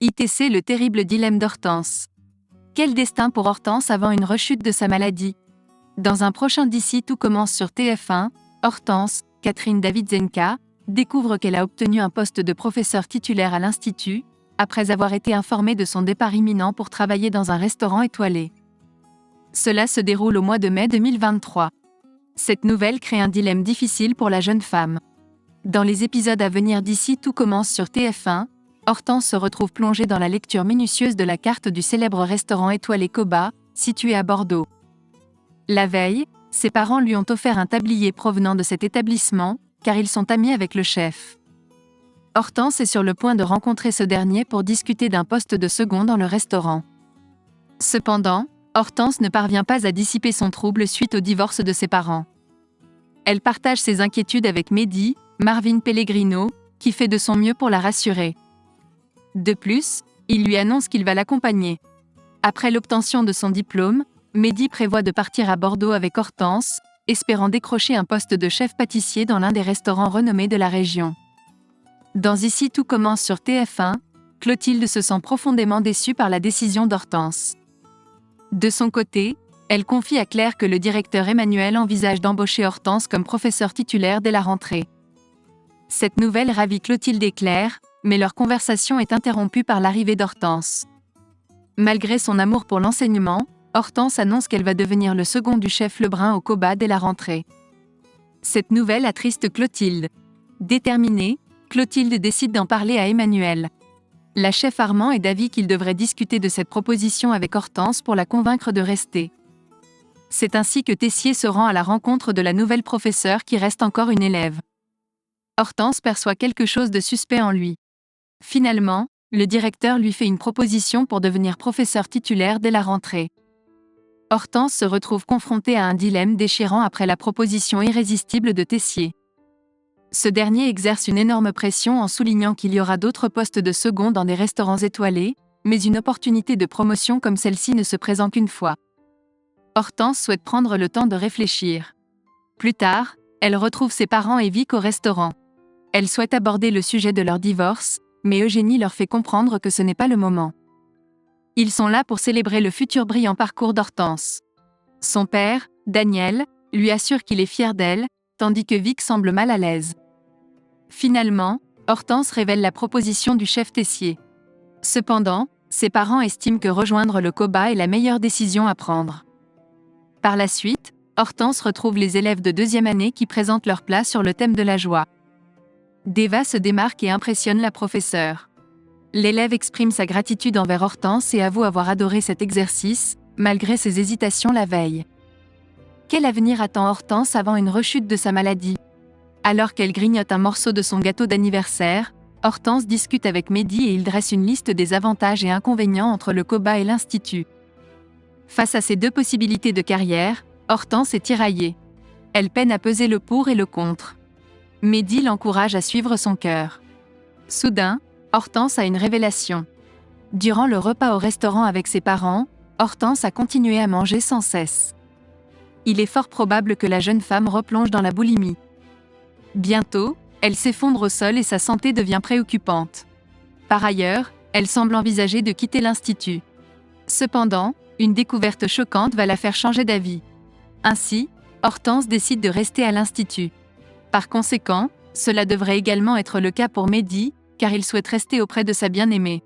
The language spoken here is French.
ITC, le terrible dilemme d'Hortense. Quel destin pour Hortense avant une rechute de sa maladie? Dans un prochain D'ici tout commence sur TF1, Hortense, Catherine Davidzenka, découvre qu'elle a obtenu un poste de professeur titulaire à l'Institut, après avoir été informée de son départ imminent pour travailler dans un restaurant étoilé. Cela se déroule au mois de mai 2023. Cette nouvelle crée un dilemme difficile pour la jeune femme. Dans les épisodes à venir d'Ici tout commence sur TF1, Hortense se retrouve plongée dans la lecture minutieuse de la carte du célèbre restaurant étoilé Koba, situé à Bordeaux. La veille, ses parents lui ont offert un tablier provenant de cet établissement, car ils sont amis avec le chef. Hortense est sur le point de rencontrer ce dernier pour discuter d'un poste de second dans le restaurant. Cependant, Hortense ne parvient pas à dissiper son trouble suite au divorce de ses parents. Elle partage ses inquiétudes avec Mehdi, Marvin Pellegrino, qui fait de son mieux pour la rassurer. De plus, il lui annonce qu'il va l'accompagner. Après l'obtention de son diplôme, Mehdi prévoit de partir à Bordeaux avec Hortense, espérant décrocher un poste de chef pâtissier dans l'un des restaurants renommés de la région. Dans Ici tout commence sur TF1, Clotilde se sent profondément déçue par la décision d'Hortense. De son côté, elle confie à Claire que le directeur Emmanuel envisage d'embaucher Hortense comme professeur titulaire dès la rentrée. Cette nouvelle ravit Clotilde et Claire, mais leur conversation est interrompue par l'arrivée d'Hortense. Malgré son amour pour l'enseignement, Hortense annonce qu'elle va devenir le second du chef Lebrun au Koba dès la rentrée. Cette nouvelle attriste Clotilde. Déterminée, Clotilde décide d'en parler à Emmanuel. La chef Armand est d'avis qu'il devrait discuter de cette proposition avec Hortense pour la convaincre de rester. C'est ainsi que Tessier se rend à la rencontre de la nouvelle professeure qui reste encore une élève. Hortense perçoit quelque chose de suspect en lui. Finalement, le directeur lui fait une proposition pour devenir professeur titulaire dès la rentrée. Hortense se retrouve confrontée à un dilemme déchirant après la proposition irrésistible de Tessier. Ce dernier exerce une énorme pression en soulignant qu'il y aura d'autres postes de second dans des restaurants étoilés, mais une opportunité de promotion comme celle-ci ne se présente qu'une fois. Hortense souhaite prendre le temps de réfléchir. Plus tard, elle retrouve ses parents et Vic au restaurant. Elle souhaite aborder le sujet de leur divorce, mais Eugénie leur fait comprendre que ce n'est pas le moment. Ils sont là pour célébrer le futur brillant parcours d'Hortense. Son père, Daniel, lui assure qu'il est fier d'elle, tandis que Vic semble mal à l'aise. Finalement, Hortense révèle la proposition du chef Tessier. Cependant, ses parents estiment que rejoindre le Koba est la meilleure décision à prendre. Par la suite, Hortense retrouve les élèves de deuxième année qui présentent leur plat sur le thème de la joie. Deva se démarque et impressionne la professeure. L'élève exprime sa gratitude envers Hortense et avoue avoir adoré cet exercice, malgré ses hésitations la veille. Quel avenir attend Hortense avant une rechute de sa maladie? Alors qu'elle grignote un morceau de son gâteau d'anniversaire, Hortense discute avec Mehdi et il dresse une liste des avantages et inconvénients entre le Koba et l'Institut. Face à ces deux possibilités de carrière, Hortense est tiraillée. Elle peine à peser le pour et le contre. Mehdi l'encourage à suivre son cœur. Soudain, Hortense a une révélation. Durant le repas au restaurant avec ses parents, Hortense a continué à manger sans cesse. Il est fort probable que la jeune femme replonge dans la boulimie. Bientôt, elle s'effondre au sol et sa santé devient préoccupante. Par ailleurs, elle semble envisager de quitter l'Institut. Cependant, une découverte choquante va la faire changer d'avis. Ainsi, Hortense décide de rester à l'Institut. Par conséquent, cela devrait également être le cas pour Mehdi, car il souhaite rester auprès de sa bien-aimée.